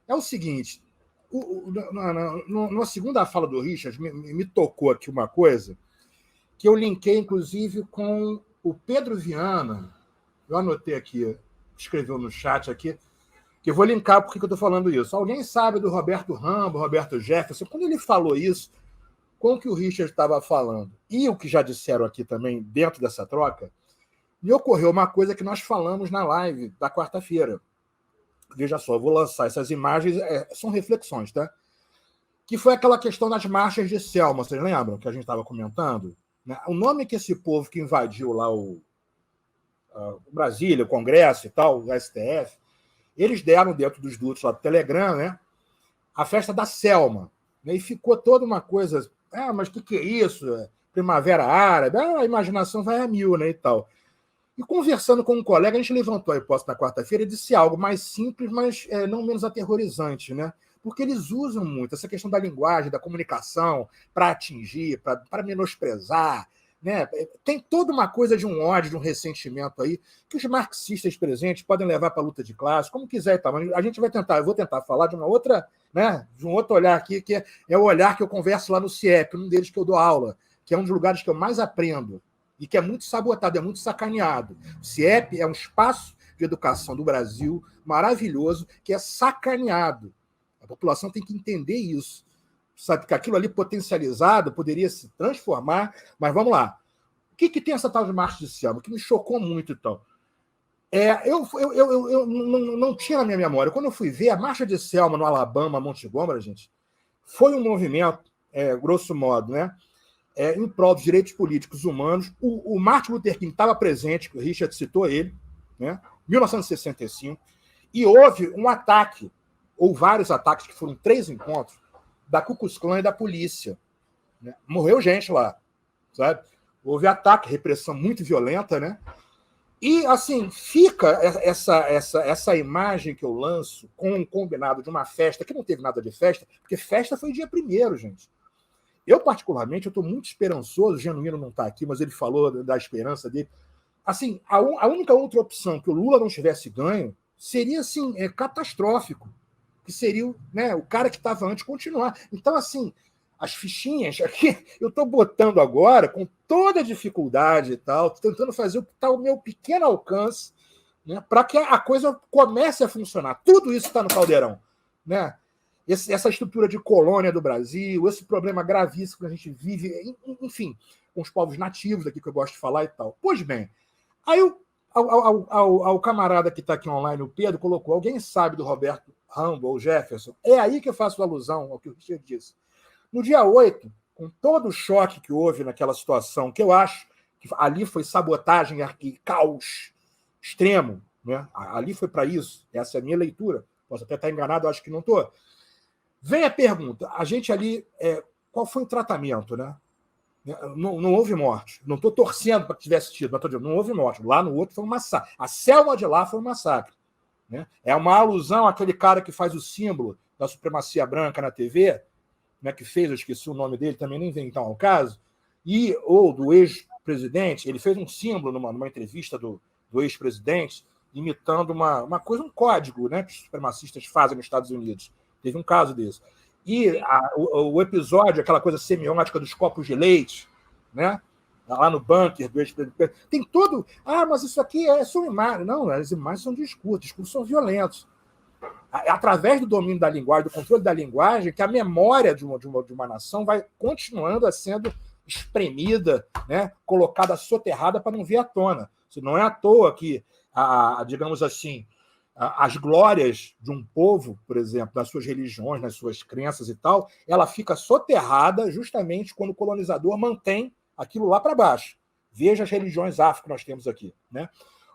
É o seguinte, na segunda fala do Richard, me tocou aqui uma coisa que eu linkei, inclusive, com o Pedro Viana. Eu anotei aqui, escreveu no chat aqui, que eu vou linkar porque eu estou falando isso. Alguém sabe do Roberto Rambo, Roberto Jefferson? Quando ele falou isso, com o que o Richard estava falando e o que já disseram aqui também dentro dessa troca, me ocorreu uma coisa que nós falamos na live da quarta-feira. Veja só, eu vou lançar essas imagens, são reflexões, tá? Que foi aquela questão das marchas de Selma, vocês lembram que a gente estava comentando? Né? O nome que esse povo que invadiu lá o Brasília, o Congresso e tal, o STF, eles deram dentro dos dutos lá do Telegram, né? A festa da Selma. Né? E ficou toda uma coisa, mas o que é isso? Primavera Árabe, a imaginação vai a mil, né, e tal. E conversando com um colega, a gente levantou a hipótese na quarta-feira e disse algo mais simples, mas não menos aterrorizante, né? Porque eles usam muito essa questão da linguagem, da comunicação, para atingir, para menosprezar. Né? Tem toda uma coisa de um ódio, de um ressentimento aí, que os marxistas presentes podem levar para a luta de classe, como quiser e tal. Mas a gente vai tentar, eu vou tentar falar de uma outra, né, de um outro olhar aqui, que é o olhar que eu converso lá no CIEP, um deles que eu dou aula, que é um dos lugares que eu mais aprendo, e que é muito sabotado, é muito sacaneado. O CIEP é um espaço de educação do Brasil maravilhoso, que é sacaneado. A população tem que entender isso. Sabe que aquilo ali potencializado poderia se transformar, mas vamos lá. O que tem essa tal de marcha de Selma? Que me chocou muito, então. Eu não tinha na minha memória. Quando eu fui ver a marcha de Selma no Alabama, Montgomery, gente, foi um movimento, grosso modo, né, em prol dos direitos políticos humanos. O Martin Luther King estava presente, o Richard citou ele, né, 1965, e houve um ataque, ou vários ataques, que foram 3 encontros, da Ku Klux Klan e da polícia. Né? Morreu gente lá, sabe? Houve ataque, repressão muito violenta, né? E, assim, fica essa imagem que eu lanço com um combinado de uma festa, que não teve nada de festa, porque festa foi dia 1º, gente. Eu, particularmente, eu estou muito esperançoso, o Genuíno não está aqui, mas ele falou da esperança dele. Assim, a única outra opção que o Lula não tivesse ganho seria, assim, catastrófico, que seria, né, o cara que estava antes continuar. Então, assim, as fichinhas aqui, eu estou botando agora com toda a dificuldade e tal, tentando fazer o que está ao meu pequeno alcance, né, para que a coisa comece a funcionar. Tudo isso está no caldeirão. Né? Essa estrutura de colônia do Brasil, esse problema gravíssimo que a gente vive, enfim, com os povos nativos aqui que eu gosto de falar e tal. Pois bem, aí ao camarada que está aqui online, o Pedro, colocou: alguém sabe do Roberto Rambo ou Jefferson? É aí que eu faço alusão ao que o Richard disse. No dia 8, com todo o choque que houve naquela situação, que eu acho que ali foi sabotagem e caos extremo, né? Ali foi para isso, essa é a minha leitura. Posso até estar enganado, acho que não estou. Vem a pergunta, a gente ali, qual foi o tratamento, né? Não houve morte. Não estou torcendo para que tivesse tido, mas estou dizendo, não houve morte. Lá no outro foi um massacre. A Selma de lá foi um massacre. Né? É uma alusão àquele cara que faz o símbolo da supremacia branca na TV, né, que fez, eu esqueci o nome dele, também nem vem então ao caso, ou do ex-presidente, ele fez um símbolo numa entrevista do ex-presidente, imitando uma coisa, um código, né, que os supremacistas fazem nos Estados Unidos. Teve um caso desse. E o episódio, aquela coisa semiótica dos copos de leite, né? Lá no bunker do ex-presidente. Tem todo. Mas isso aqui são imagens. Não, as imagens são discursos são violentos. Através do domínio da linguagem, do controle da linguagem, que a memória de uma nação vai continuando a sendo espremida, né? Colocada soterrada para não vir à tona. Não é à toa que, digamos assim, as glórias de um povo, por exemplo, nas suas religiões, nas suas crenças e tal, ela fica soterrada justamente quando o colonizador mantém aquilo lá para baixo. Veja as religiões afro que nós temos aqui. Né?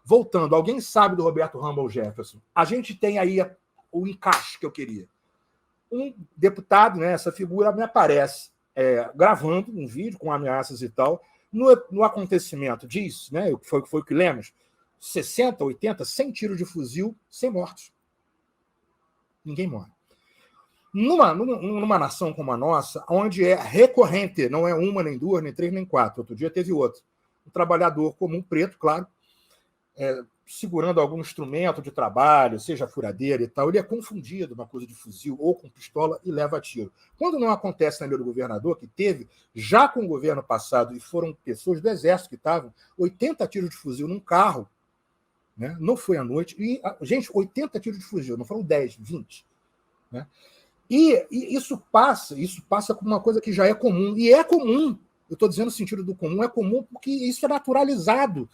Voltando, alguém sabe do Roberto Rambo Jefferson? A gente tem aí o encaixe que eu queria. Um deputado, né, essa figura me aparece gravando um vídeo com ameaças e tal. No acontecimento, diz, né, foi o que lemos, 60, 80, 100 tiros de fuzil, sem mortos. Ninguém morre. Numa nação como a nossa, onde é recorrente, não é uma, nem duas, nem três, nem quatro. Outro dia teve outro. Um trabalhador comum, preto, claro, segurando algum instrumento de trabalho, seja furadeira e tal, ele é confundido uma coisa de fuzil ou com pistola e leva tiro. Quando não acontece na ilha do governador, que teve, já com o governo passado, e foram pessoas do Exército que estavam, 80 tiros de fuzil num carro, né? Não foi à noite, e, gente, 80 tiros de fuzil, não foram 10, 20. Né? E isso passa como uma coisa que já é comum, e é comum, eu estou dizendo no sentido do comum, é comum porque isso é naturalizado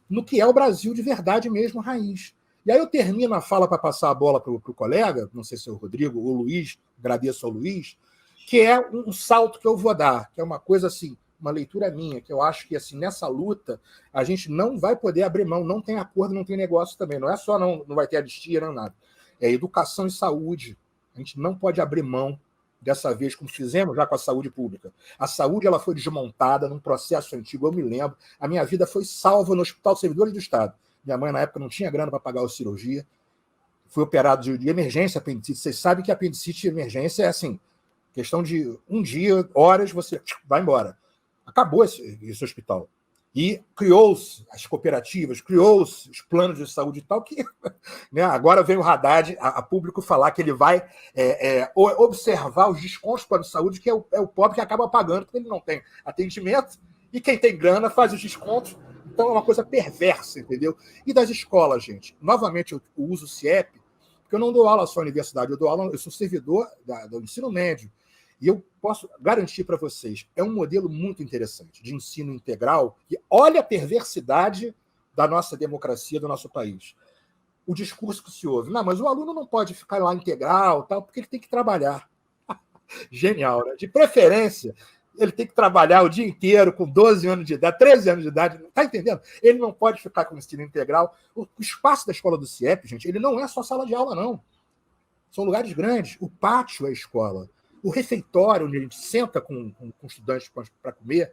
no que é o Brasil de verdade mesmo, raiz. E aí eu termino a fala para passar a bola para o colega, não sei se é o Rodrigo ou o Luiz, agradeço ao Luiz, que é um salto que eu vou dar, que é uma coisa assim, uma leitura minha, que eu acho que assim, nessa luta a gente não vai poder abrir mão, não tem acordo, não tem negócio também, não é só não vai ter anistia, não nada. É educação e saúde. A gente não pode abrir mão dessa vez, como fizemos já com a saúde pública. A saúde ela foi desmontada num processo antigo, eu me lembro. A minha vida foi salva no Hospital Servidores do Estado. Minha mãe, na época, não tinha grana para pagar a cirurgia. Fui operado de emergência, apendicite. Vocês sabem que apendicite de emergência é assim, questão de um dia, horas, você vai embora. Acabou esse hospital. E criou-se as cooperativas, criou-se os planos de saúde e tal, que né, agora vem o Haddad a público falar que ele vai observar os descontos para a saúde, que é o pobre que acaba pagando, porque ele não tem atendimento, e quem tem grana faz os descontos. Então é uma coisa perversa, entendeu? E das escolas, gente. Novamente, eu uso o CIEP, porque eu não dou aula só na universidade, eu sou servidor do ensino médio. E eu posso garantir para vocês, é um modelo muito interessante de ensino integral, e olha a perversidade da nossa democracia, do nosso país. O discurso que se ouve, não, mas o aluno não pode ficar lá integral, tal, porque ele tem que trabalhar. Genial, né? De preferência, ele tem que trabalhar o dia inteiro com 12 anos de idade, 13 anos de idade, tá entendendo? Ele não pode ficar com ensino integral. O espaço da escola do CIEP, gente, ele não é só sala de aula, não. São lugares grandes. O pátio é a escola. O refeitório, onde a gente senta com estudantes para comer,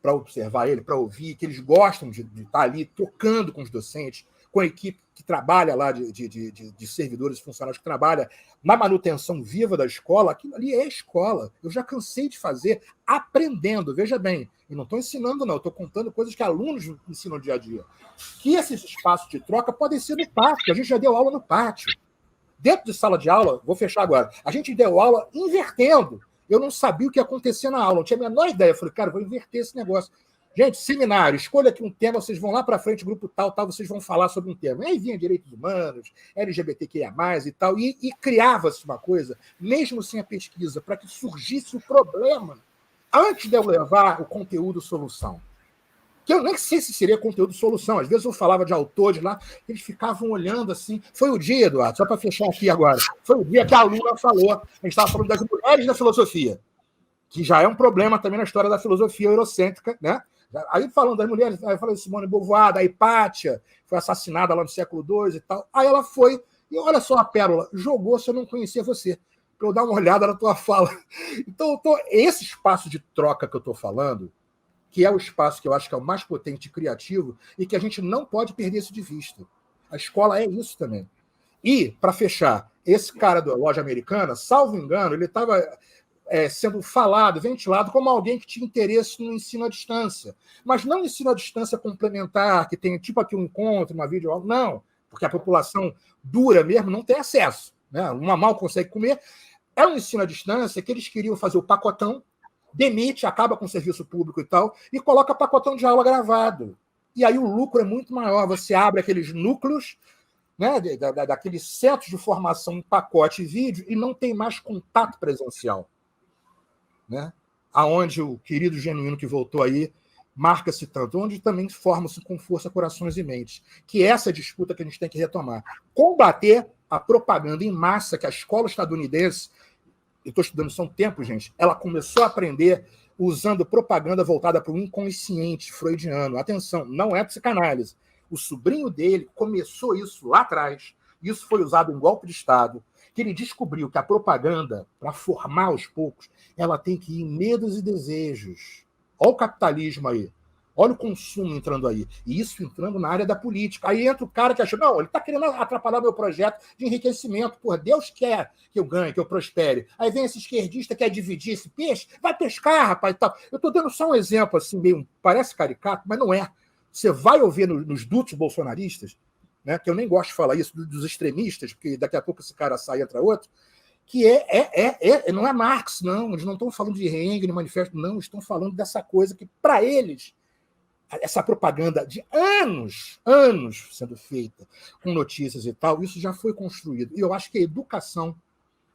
para observar ele, para ouvir, que eles gostam de estar ali trocando com os docentes, com a equipe que trabalha lá de servidores e funcionários que trabalha na manutenção viva da escola. Aquilo ali é escola. Eu já cansei de fazer aprendendo. Veja bem, eu não estou ensinando, não. Eu estou contando coisas que alunos ensinam no dia a dia. Que esses espaços de troca podem ser no pátio. A gente já deu aula no pátio. Dentro de sala de aula, vou fechar agora, a gente deu aula invertendo. Eu não sabia o que ia acontecer na aula, não tinha a menor ideia. Eu falei, cara, vou inverter esse negócio. Gente, seminário, escolha aqui um tema, vocês vão lá para frente, grupo tal, vocês vão falar sobre um tema. E aí vinha direitos humanos, LGBTQIA+, e tal, e criava-se uma coisa, mesmo sem a pesquisa, para que surgisse o problema, antes de eu levar o conteúdo solução. Que eu nem sei se seria conteúdo solução. Às vezes eu falava de autores lá, eles ficavam olhando assim. Foi o dia, Eduardo, só para fechar aqui agora, foi o dia que a aluna falou, a gente estava falando das mulheres da filosofia, que já é um problema também na história da filosofia eurocêntrica, né? Aí falando das mulheres, aí falando de Simone de Beauvoir, da Hipátia, foi assassinada lá no século II e tal. Aí ela foi, e olha só a pérola, jogou se eu não conhecia você, para eu dar uma olhada na tua fala. Então, esse espaço de troca que eu estou falando, que é o espaço que eu acho que é o mais potente e criativo, e que a gente não pode perder isso de vista. A escola é isso também. E, para fechar, esse cara da loja americana, salvo engano, ele estava sendo falado, ventilado como alguém que tinha interesse no ensino à distância. Mas não ensino à distância complementar, que tem tipo aqui um encontro, uma videoaula, não, porque a população dura mesmo não tem acesso. Né? Uma mal consegue comer. É um ensino à distância que eles queriam fazer o pacotão, demite, acaba com o serviço público e tal, e coloca pacotão de aula gravado. E aí o lucro é muito maior. Você abre aqueles núcleos, né, daqueles centros de formação em pacote e vídeo, e não tem mais contato presencial. Né? Aonde o querido Genuíno que voltou aí marca-se tanto, onde também formam-se com força corações e mentes. Que é essa disputa que a gente tem que retomar. Combater a propaganda em massa que a escola estadunidense, eu estou estudando isso há um tempo, gente, ela começou a aprender usando propaganda voltada para o inconsciente freudiano. Atenção, não é psicanálise. O sobrinho dele começou isso lá atrás. Isso foi usado em golpe de Estado, que ele descobriu que a propaganda, para formar aos poucos, ela tem que ir em medos e desejos. Olha o capitalismo aí. Olha o consumo entrando aí. E isso entrando na área da política. Aí entra o cara que acha, não, ele está querendo atrapalhar meu projeto de enriquecimento. Porra, Deus quer que eu ganhe, que eu prospere. Aí vem esse esquerdista que quer dividir esse peixe. Vai pescar, rapaz, e tal. Eu estou dando só um exemplo, assim, meio, parece caricato, mas não é. Você vai ouvir nos dutos bolsonaristas, né, que eu nem gosto de falar isso dos extremistas, porque daqui a pouco esse cara sai e entra outro, que não é Marx, não, eles não estão falando de Hegel, manifesto, não, estão falando dessa coisa que, para eles, essa propaganda de anos sendo feita, com notícias e tal, isso já foi construído. E eu acho que a educação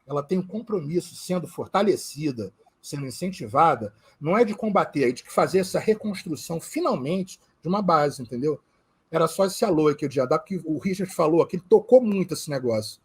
ela tem um compromisso sendo fortalecida, sendo incentivada, não é de combater, é de fazer essa reconstrução, finalmente, de uma base, entendeu? Era só esse alô que eu ia dar, porque o Richard falou aqui, ele tocou muito esse negócio.